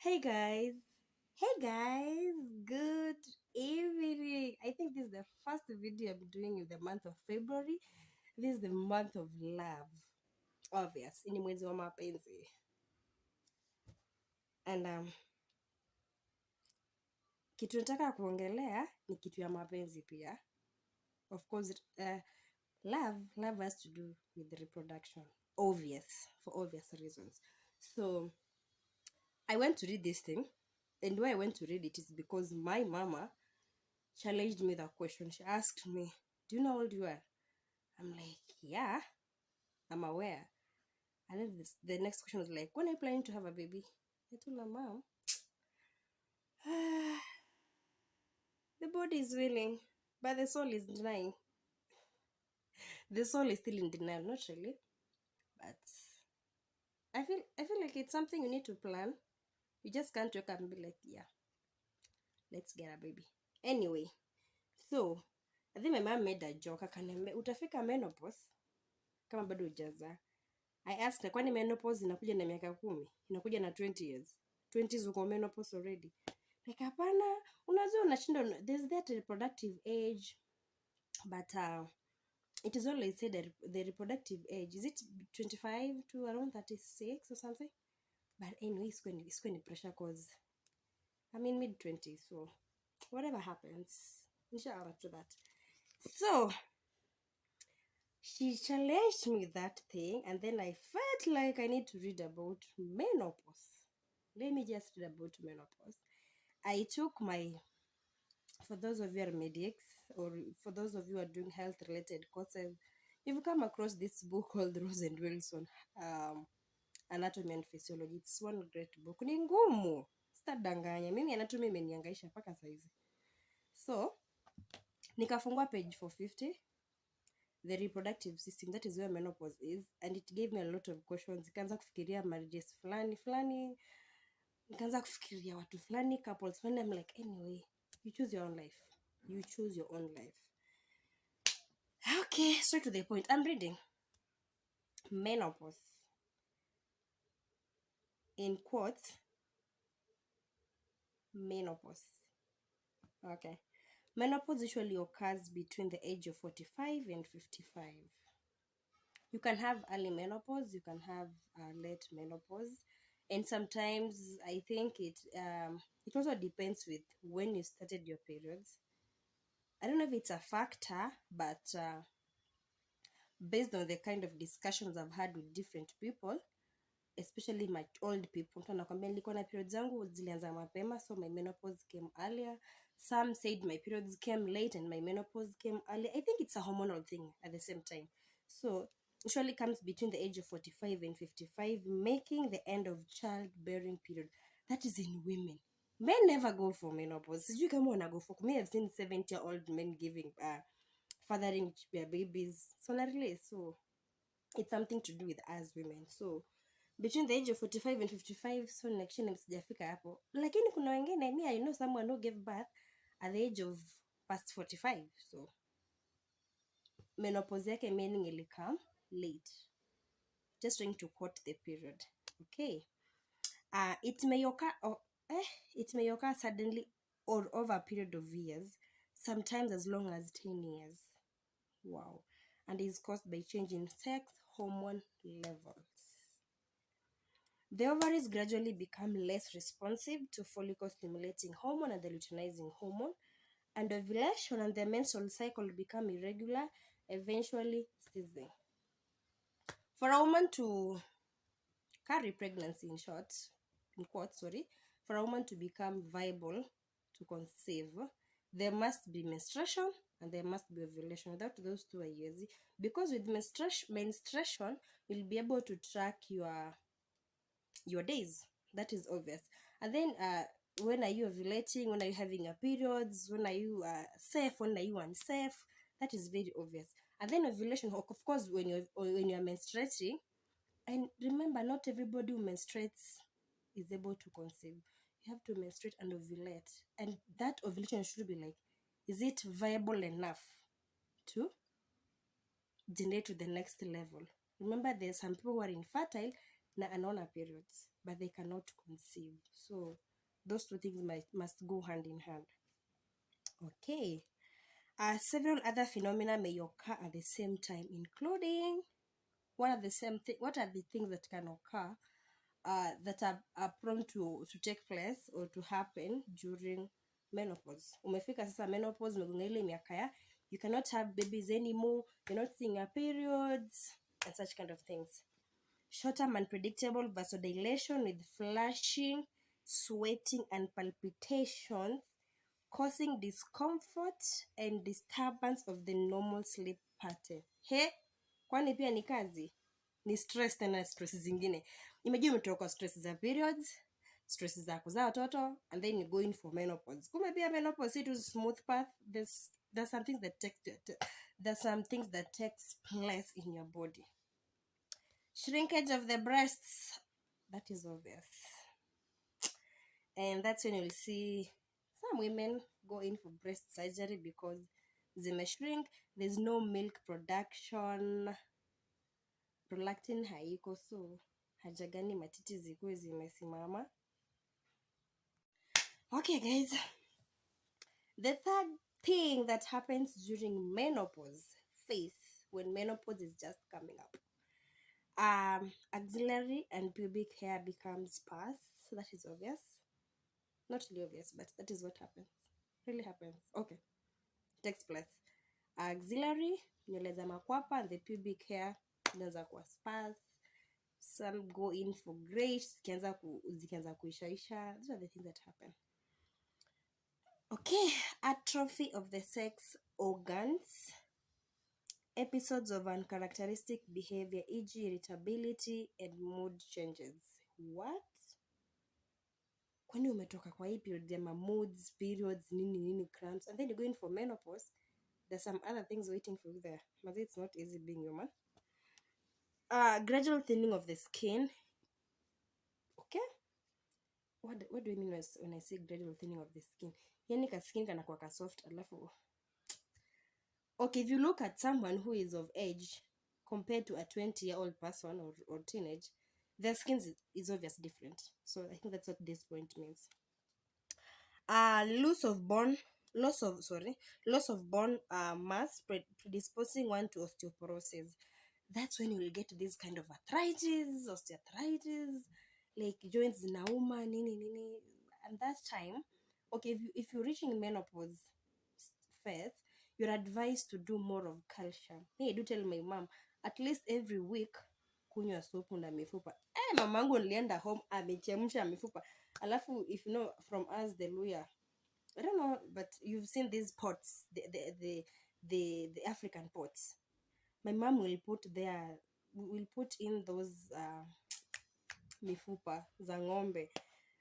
Hey guys, good evening. I think this is the first video I'm doing in the month of February. This is the month of love. Obvious, ni mwezi wa mapenzi. And kitu nataka kuongelea ni kitu ya mapenzi pia. Of course, love has to do with the reproduction. For obvious reasons. So, I went to read this thing, and why I went to read it is because my mama challenged me that question. She asked me, "Do you know how old you are?" I'm like, "Yeah, I'm aware." And then the next question was like, "When are you planning to have a baby?" I told her, "Mom, the body is willing, but the soul is denying." The soul is still in denial, not really, but I feel like it's something you need to plan. You just can't wake up and be like, "Yeah, let's get a baby." Anyway, so I think my mom made a joke. Akaniambia, "Utafika menopause kama bado hujazaa." I asked her, kwani menopause inakuja na miaka 10? Inakuja na 20 years. 20s uko menopause already. Like hapana, unajua unashinda, there's that reproductive age, but it is always said that the reproductive age is it 25 to around 36 or something. But anyway, it's going to pressure cause I'm in mid 20s, so whatever happens, inshallah to that. So she challenged me with that thing, and then I felt like I need to read about menopause. Let me just read about menopause. I took for those of you who are medics, or for those of you who are doing health related courses, you've come across this book called Rose and Wilson, Anatomy and Physiology. It's one great book. Ni ngumu, sitadanganya. Mimi anatomy imenihangaisha mpaka saizi. So nikafungua page 450, the reproductive system, that is where menopause is, and it gave me a lot of questions. Nikaanza kufikiria marriages fulani, nikaanza kufikiria watu fulani, couples fulani. I'm like, anyway, you choose your own life. Okay, straight to the point. I'm reading menopause, in quotes, menopause. Okay, menopause usually occurs between the age of 45 and 55. You can have early menopause, you can have late menopause, and sometimes I think it also depends with when you started your periods. I don't know if it's a factor, but based on the kind of discussions I've had with different people, especially my old people, mtu anakwambia nilikuwa na periods zangu zilianza mapema, so my menopause came earlier. Some said my periods came late and my menopause came early. I think it's a hormonal thing at the same time. So usually comes between the age of 45 and 55, making the end of childbearing period. That is in women. Men never go for menopause. Sijui kama wana go for. Me, I've seen 70-year-old men giving fathering their babies. So not really. So it's something to do with us women. So between the age of 45 and 55, so actually sijafika hapo, lakini kuna wengine, I know someone who gave birth at the age of past 45. So menopause yake meaning ili come late, just trying to quote the period. Okay, it may occur suddenly or over a period of years, sometimes as long as 10 years. Wow. And is caused by change in sex hormone levels. The ovaries gradually become less responsive to follicle stimulating hormone and the luteinizing hormone, and ovulation and the menstrual cycle become irregular, eventually ceasing. For a woman to carry pregnancy, in quotes, for a woman to become viable to conceive, there must be menstruation and there must be ovulation. Without those two are easy, because with menstruation you'll be able to track your days. That is obvious. And then when are you ovulating, when are you having your periods, when are you safe, when are you unsafe, that is very obvious. And then ovulation, of course, when you're menstruating. And remember, not everybody who menstruates is able to conceive. You have to menstruate and ovulate, and that ovulation should be like, is it viable enough to generate to the next level? Remember, there's some people who are infertile, na anaona periods but they cannot conceive. So those two things must go hand in hand. Okay. Several other phenomena may occur at the same time, including what are the things that can occur that are prone to take place or to happen during menopause. Umefika sasa menopause, umegonga ile miaka ya you cannot have babies anymore, you're not seeing your periods and such kind of things. Short-term unpredictable vasodilation with flushing, sweating and palpitations, causing discomfort and disturbance of the normal sleep pattern. Kwani pia ni kazi? Ni stress, tena stress zingine. Imagine umetoka stress za periods, stress za kuzaa watoto, and then you're going for menopause. Kumbe pia menopause it is smooth path. There's some things that takes place in your body. Shrinkage of the breasts, that is obvious. And that's when you'll see some women go in for breast surgery because zime shrink, there's no milk production, prolactin haiko, so haja gani matiti zikuwe zimesimama. Okay guys, the third thing that happens during menopause phase, when menopause is just coming up, axillary and pubic hair becomes sparse. That is obvious. Not really obvious, but that is what happens. Really happens. Okay. Takes place. Axillary, nywele za makwapa, and the pubic hair inaanza kuwa sparse. Some go in for grayish, zikianza kuishaisha. Those are the things that happen. Okay, atrophy of the sex organs, episodes of uncharacteristic behavior, e.g. irritability and mood changes. What? Kwani umetoka kwa hii period ya moods, periods, nini, cramps, and then you're going for menopause, there's some other things waiting for you there. But it's not easy being human. Gradual thinning of the skin. Okay? What do you mean when I say gradual thinning of the skin? Yani ka skin kanakuwa ka soft, alafu. Okay, if you look at someone who is of age compared to a 20-year-old person or teenage, their skin is obviously different. So I think that's what this point means. Loss of bone mass predisposing one to osteoporosis. That's when you will get this kind of arthritis, osteoarthritis, like joints zinauma, nini. And that time, okay, if you're reaching menopause phase, you're advised to do more of calcium. Hey, I do tell my mom, at least every week, kunywa supu na mifupa. Mamangu nilienda home, amechemsha mifupa. Alafu, if you know, from us, the Luya, I don't know, but you've seen these pots, the African pots. My mom will put in those mifupa za ng'ombe.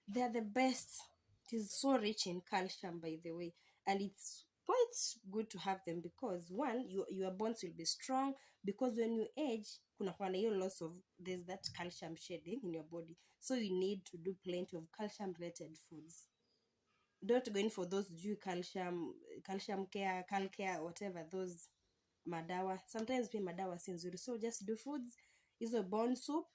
They are the best. It is so rich in calcium, by the way, and it's quite good to have them because one, your bones will be strong, because when you age, there's that calcium shedding in your body, so you need to do plenty of calcium related foods. Don't go in for those calcium care, cal care, whatever, those madawa. Sometimes pia madawa si nzuri, so just do foods. Hizo bone soup,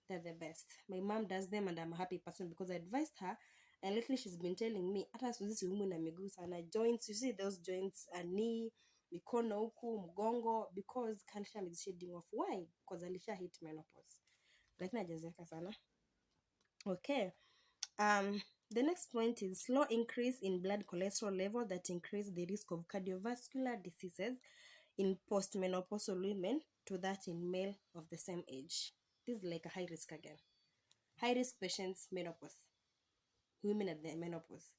they're the best. My mom does them and I'm a happy person because I advised her, and lately she's been telling me hata siku siumu na miguu sana, joints, you see those joints, knee, mikono huku, mgongo, because calcium is shedding off. Why? Because alisha hit menopause, lakini hajazeeka sana. Okay. The next point is slow increase in blood cholesterol level that increase the risk of cardiovascular diseases in postmenopausal women to that in male of the same age. This is like a high risk again. High risk patients, menopause. Women at the menopause,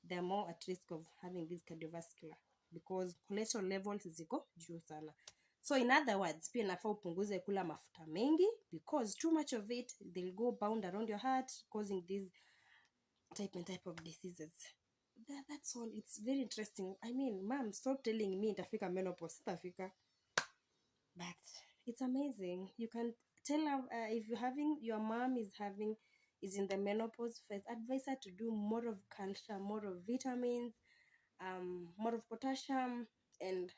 they're more at risk of having this cardiovascular because cholesterol levels ziko juu sana. So in other words, pia nafaa upunguze kula mafuta mengi because too much of it, they'll go bound around your heart, causing these type of diseases. That's all. It's very interesting. I mean, mom, stop telling me itafika menopause, itafika. But it's amazing. You can tell if your mom is in the menopause phase, advise her to do more of calcium, more of vitamins, more of potassium, and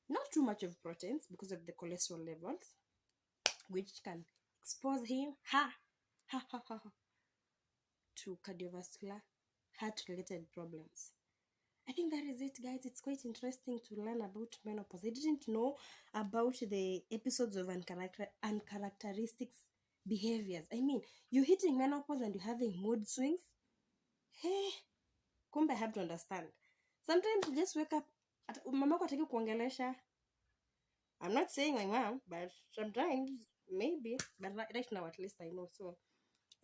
not too much of proteins because of the cholesterol levels, which can expose her to cardiovascular, heart-related problems. I think that is it, guys. It's quite interesting to learn about menopause. I didn't know about the episodes of uncharacteristic behaviors. I mean, you're hitting menopause and you're having mood swings. Hey, kumbe I have to understand. Sometimes you just wake up, mamako hataki kuongelesha. I'm not saying my mom, but sometimes maybe. But right now, at least I know. So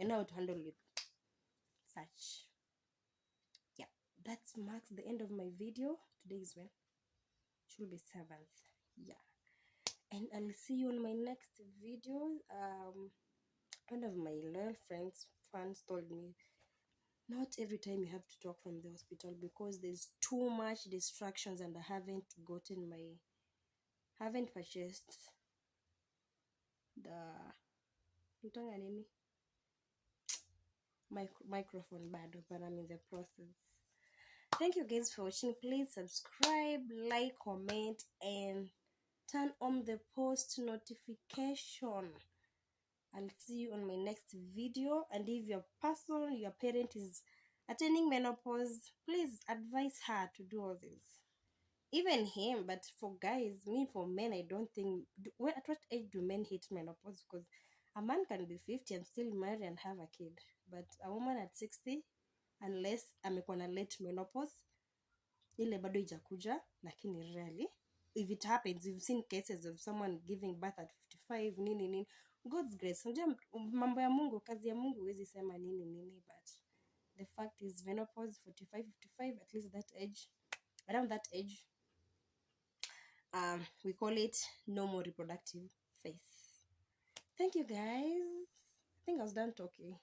I know how to handle it. Such. Yeah, that marks the end of my video. Today is when? Should be 7th. Yeah. And I'll see you on my next video. One of my loyal fans told me, not every time you have to talk from the hospital because there's too much distractions and I haven't purchased the microphone bado, but I'm in the process. Thank you guys for watching. Please subscribe, like, comment, and turn on the post notification. I'll see you on my next video. And if your parent is attaining menopause, please advise her to do all this. Even him, but for guys, for men, I don't think. At what age do men hit menopause? Because a man can be 50 and still marry and have a kid, but a woman at 60, unless amekuwa na late menopause, ile bado ijakuja, lakini rarely. If it happens, you've seen cases of someone giving birth at 55, nini. God's grace. Unajua mambo ya Mungu, kazi ya Mungu huwezi sema nini, but the fact is menopause 45, 55, at least that age, around that age, we call it normal reproductive phase. Thank you guys. I think I was done talking.